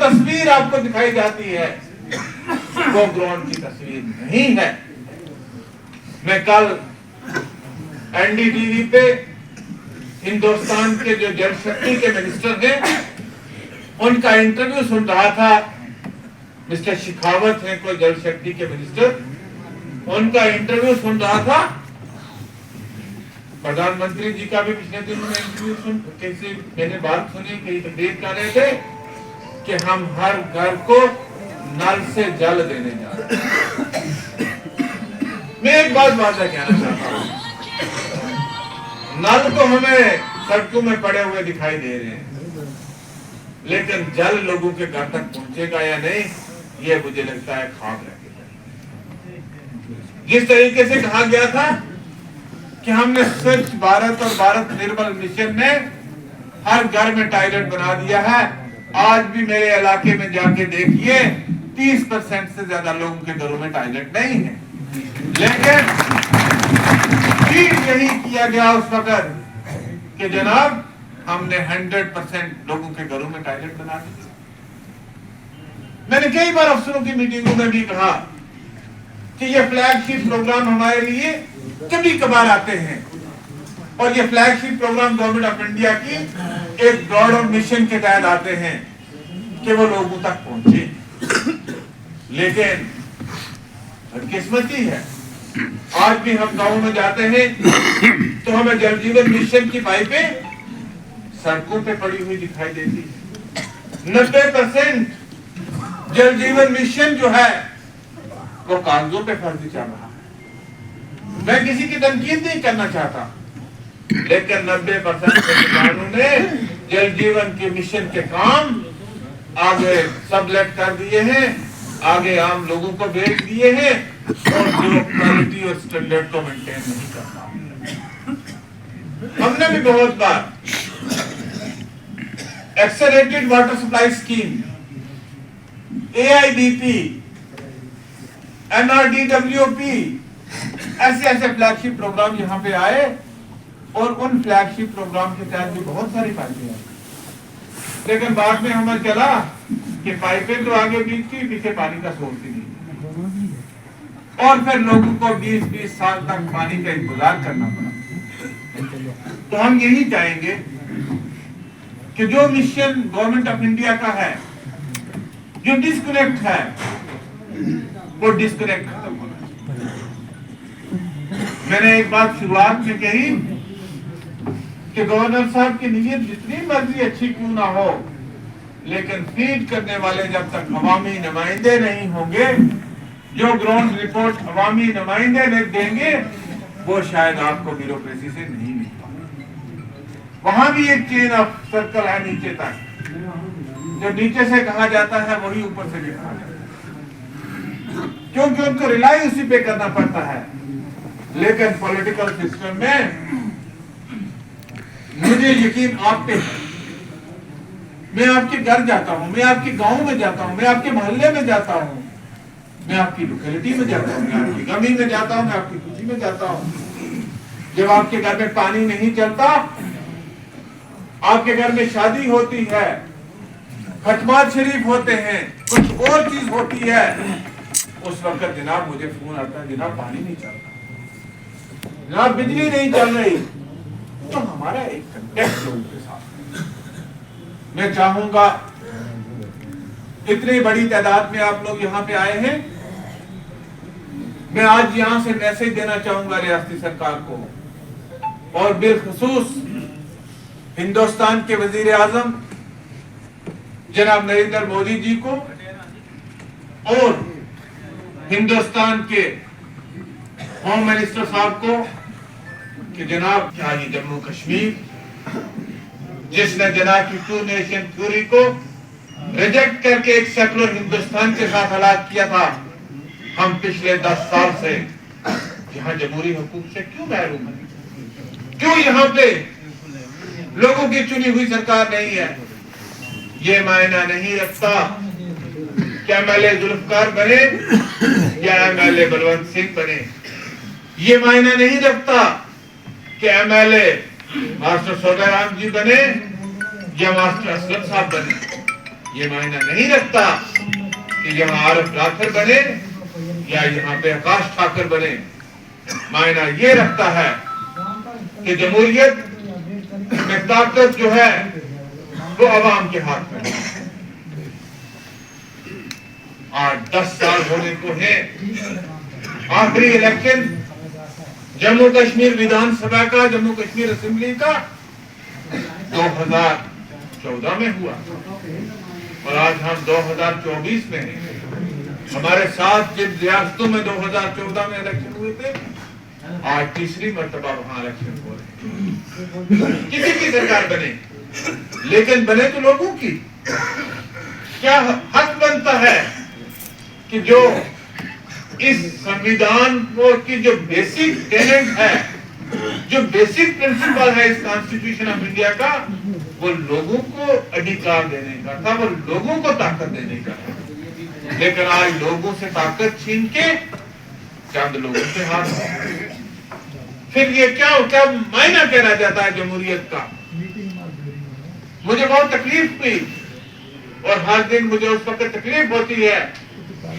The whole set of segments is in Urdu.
تصویر آپ کو دکھائی جاتی ہے وہ گراؤنڈ کی تصویر نہیں ہے. میں کل این ڈی ٹی وی پہ ہندوستان کے جو جل شکتی کے منسٹر ہیں ان کا انٹرویو سن رہا تھا. مسٹر شیخاوت ہیں کوئی جل شکتی کے منسٹر, ان کا انٹرویو سن رہا تھا. پردھان منتری جی کا بھی پچھلے دنوں میں انٹرویو سن کیسے میں نے بات سنی کہ تقریر کر رہے تھے کہ ہم ہر گھر کو نل سے جل دینے جا رہے ہیں. میں ایک بات واضح کہنا چاہتا ہوں, نل تو ہمیں سڑکوں میں پڑے ہوئے دکھائی دے رہے ہیں, لیکن جل لوگوں کے گھر تک پہنچے گا یا نہیں یہ مجھے لگتا ہے خواب رہ گیا. جس طریقے سے کہا گیا تھا کہ ہم نے سوچھ بھارت اور بھارت نرمل مشن میں ہر گھر میں ٹوائلٹ بنا دیا ہے, آج بھی میرے علاقے میں جا کے دیکھیے 30% سے زیادہ لوگوں کے گھروں میں ٹوائلٹ نہیں ہے. لیکن یہی کیا گیا اس وقت کہ جناب ہم نے 100% لوگوں کے گھروں میں ٹوائلٹ بنا دیا. میں نے کئی بار افسروں کی میٹنگوں میں بھی کہا کہ یہ فلیگ شپ پروگرام ہمارے لیے کبھی کبھار آتے ہیں, اور یہ flagship programme government of India کی ایک براڈر مشن کے تحت آتے ہیں کہ وہ لوگوں تک پہنچے. لیکن بدقسمتی ہے آج بھی ہم گاؤں میں جاتے ہیں تو ہمیں جل جیون مشن کی پائپیں سڑکوں پہ پڑی ہوئی دکھائی دیتی ہے. 90% جل جیون مشن جو ہے وہ کاغذوں پہ فرضی چل رہا ہے. میں کسی کی تنقید نہیں کرنا چاہتا, لیکن 90% کسانوں نے جل جیون کے مشن کے کام آگے سبلیٹ کر دیے ہیں, آگے عام لوگوں کو بیچ دیے ہیں, اور جو کوالٹی اور سٹینڈرڈ کو مینٹین نہیں کرتا. ہم نے بھی بہت بار accelerated water supply scheme, AIBP, NRDWP ایسے فلیگ شپ پروگرام یہاں پہ آئے, اور ان فلیگ شپ پروگرام کے تحت بھی بہت ساری پائپیں آئی. لیکن بعد میں ہمیں چلا کہ پائپیں تو آگے بیچ کی, پیچھے پانی کا سورس ہی نہیں, اور پھر لوگوں کو 20-20 سال تک پانی کا انتظار کرنا پڑا. تو ہم یہی چاہیں گے کہ جو مشن گورنمنٹ آف انڈیا کا ہے, جو ڈسکنیکٹ ہے وہ ڈسکنیکٹ ختم ہونا چاہیے. میں نے ایک بات شروعات میں کہی کہ گورنر صاحب کی نیت جتنی مرضی اچھی کیوں نہ ہو, لیکن فیڈ کرنے والے جب تک عوامی نمائندے نہیں ہوں گے, جو گراؤنڈ رپورٹ عوامی نمائندے دیں گے, وہ شاید آپ کو بیوروکریسی سے نہیں مل پائے. وہاں بھی ایک چین آف سرکل ہے نیچے تک, جو نیچے سے کہا جاتا ہے وہی اوپر سے بھی کہا جاتا ہے, کیونکہ ان کو ریلائی اسی پہ کرنا پڑتا ہے. لیکن پولیٹیکل سسٹم میں مجھے یقین آپ پہ ہے. میں آپ کے گھر جاتا ہوں, میں آپ کے گاؤں میں جاتا ہوں, میں آپ کے محلے میں جاتا ہوں, میں آپ کی لوکیلٹی میں جاتا ہوں, میں آپ کی غمی میں جاتا ہوں, میں آپ کی خوشی میں جاتا ہوں. جب آپ کے گھر میں پانی نہیں چلتا, آپ کے گھر میں شادی ہوتی ہے, ختمات شریف ہوتے ہیں, کچھ اور چیز ہوتی ہے, اس وقت جناب مجھے فون آتا ہے, جناب پانی نہیں چلتا, جناب بجلی نہیں چل رہی. تو ہمارا ایک کنٹیکٹ لوگوں کے ساتھ, میں چاہوں گا اتنی بڑی تعداد میں آپ لوگ یہاں پہ آئے ہیں, میں آج یہاں سے میسج دینا چاہوں گا ریاستی سرکار کو, اور بالخصوص ہندوستان کے وزیر اعظم جناب نریندر مودی جی کو, اور ہندوستان کے ہوم منسٹر صاحب کو, کہ جناب کیا یہ جموں کشمیر جس نے جناب کی 2 نیشن تھیوری کو ریجیکٹ کر کے ایک سیکولر ہندوستان کے ساتھ ہلاک کیا تھا, ہم پچھلے 10 سال سے یہاں جمہوری حقوق سے کیوں محروم ہیں؟ کیوں یہاں پہ لوگوں کی چنی ہوئی سرکار نہیں ہے؟ یہ معنی نہیں رکھتا کہ MLA ذوالفقار بنے یا MLA بلونت سنگھ بنے. یہ معنی نہیں رکھتا کہ MLA ماسٹر سودہ رام جی بنے یا ماسٹر اسلم صاحب بنے. یہ معنی نہیں رکھتا کہ یہاں عارف لاکھر بنے یا یہاں پہ آکاش ٹھاکر بنے. معنی یہ رکھتا ہے کہ جمہوریت میں طاقت جو ہے وہ عوام کے ہاتھ میں ہے. آج 10 سال ہونے کو ہے. آخری الیکشن جموں کشمیر ودھان سبھا کا، جموں کشمیر اسمبلی کا 2014 میں ہوا اور آج ہم 2024 میں ہیں. ہمارے ساتھ جن ریاستوں میں 2014 میں الیکشن ہوئے تھے، آج تیسری مرتبہ وہاں الیکشن ہو رہے ہیں. کسی کی سرکار بنے لیکن بنے تو لوگوں کی. کیا حق بنتا ہے کہ جو اس سنویدھان کی جو بیسک ٹینٹ ہے، جو بیسک پرنسپل ہے اس کانسٹیٹیوشن آف انڈیا کا، وہ لوگوں کو ادھیکار دینے کا تھا، وہ لوگوں کو طاقت دینے کا تھا. لیکن آج لوگوں سے طاقت چھین کے چند لوگوں سے ہاتھ. پھر یہ کیا معنی کہنا جاتا ہے جمہوریت کا؟ مجھے بہت تکلیف ہوئی اور ہر دن مجھے اس وقت تکلیف ہوتی ہے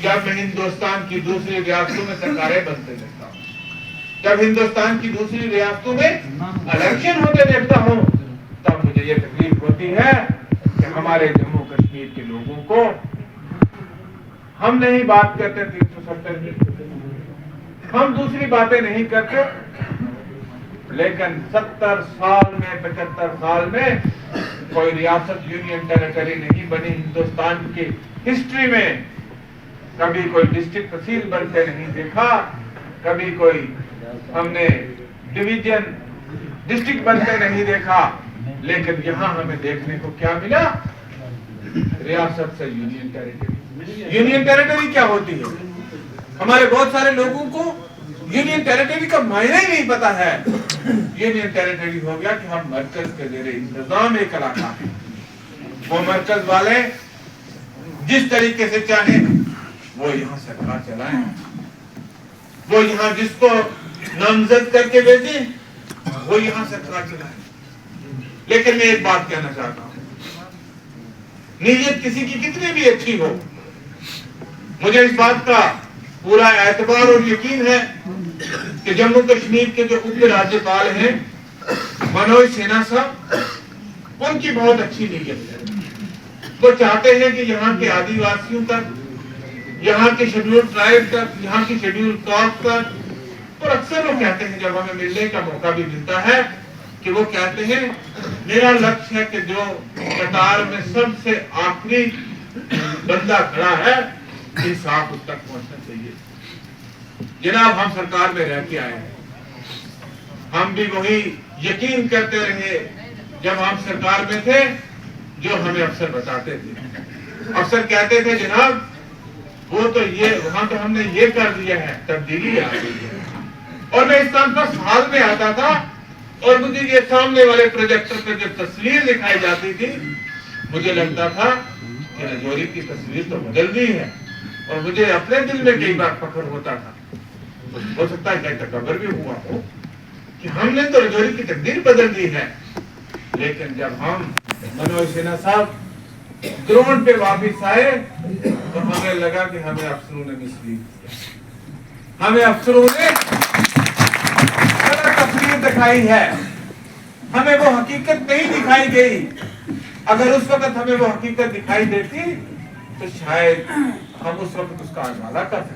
جب میں ہندوستان کی دوسری ریاستوں میں سرکاریں بنتے دیکھتا ہوں، جب ہندوستان کی دوسری ریاستوں میں الیکشن ہوتے دیکھتا ہوں، تب مجھے یہ تکلیف ہوتی ہے کہ ہمارے جموں کشمیر کے لوگوں کو ہم نہیں بات کرتے 370 کی، ہم دوسری باتیں نہیں کرتے، لیکن 70 سال میں 75 سال میں کوئی ریاست یونین ٹیریٹری نہیں بنی ہندوستان کی ہسٹری میں. کبھی کوئی ڈسٹرکٹ تحصیل بنتے نہیں دیکھا، کبھی کوئی ہم نے ڈویژن ڈسٹرکٹ بنتے نہیں دیکھا. لیکن یہاں ہمیں دیکھنے کو کیا ملا؟ ریاست سے یونین ٹیریٹری. یونین ٹیریٹری کیا ہوتی ہے؟ ہمارے بہت سارے لوگوں کو یونین ٹیریٹری کا معنی ہی نہیں پتا ہے. یونین ٹیریٹری ہو گیا کہ ہم مرکز کے زیر انتظام ایک علاقہ ہے، وہ مرکز والے جس طریقے سے چاہیں وہ یہاں سرکار چلائیں، وہ یہاں جس کو نامزد کر کے بھیجیں وہ یہاں سرکار چلائیں. لیکن میں ایک بات کہنا چاہتا ہوں، نیت کسی کی کتنی بھی اچھی ہو، مجھے اس بات کا پورا اعتبار اور یقین ہے کہ جموں کشمیر کے جو اپ راجیپال ہیں منوج سنہا صاحب، ان کی بہت اچھی نیت ہے. وہ چاہتے ہیں کہ یہاں کے آدی واسیوں تک، یہاں کے شیڈیول ٹرائب تک، یہاں کی شیڈیول کاسٹ تک، اور اکثر وہ کہتے ہیں جب ہمیں ملنے کا موقع بھی ملتا ہے کہ وہ کہتے ہیں میرا لکش ہے کہ جو قطار میں سب سے آخری بندہ کھڑا ہے انصاف اس تک پہنچنا چاہیے. جناب ہم سرکار میں رہ کے آئے ہیں، ہم بھی وہی یقین کرتے رہے جب ہم سرکار میں تھے جو ہمیں افسر بتاتے تھے. افسر کہتے تھے جناب وہ تو یہ وہاں تو ہم نے یہ کر دیا ہے، تبدیلی آ گئی ہے. اور میں اس کانفرنس ہال میں آتا تھا اور مجھے یہ سامنے والے پروجیکٹر پہ جو تصویر دکھائی جاتی تھی مجھے لگتا تھا کہ رجوری کی تصویر تو بدل گئی ہے. اور مجھے اپنے دل میں کئی بار فخر ہوتا تھا، ہو سکتا ہے کہ تکبر بھی ہوا ہو کہ ہم نے تو رجوری کی تقدیر بدل دی ہے. لیکن جب ہم منوج سنہا صاحب گراؤنڈ پہ واپس آئے تو ہمیں لگا کہ ہمیں افسروں نے مسلیڈ کیا، ہمیں افسروں نے غلط تصویر دکھائی ہے، ہمیں وہ حقیقت نہیں دکھائی گئی. اگر اس وقت ہمیں وہ حقیقت دکھائی دیتی تو شاید ہم اس وقت اس کا ازالہ کر سکتے.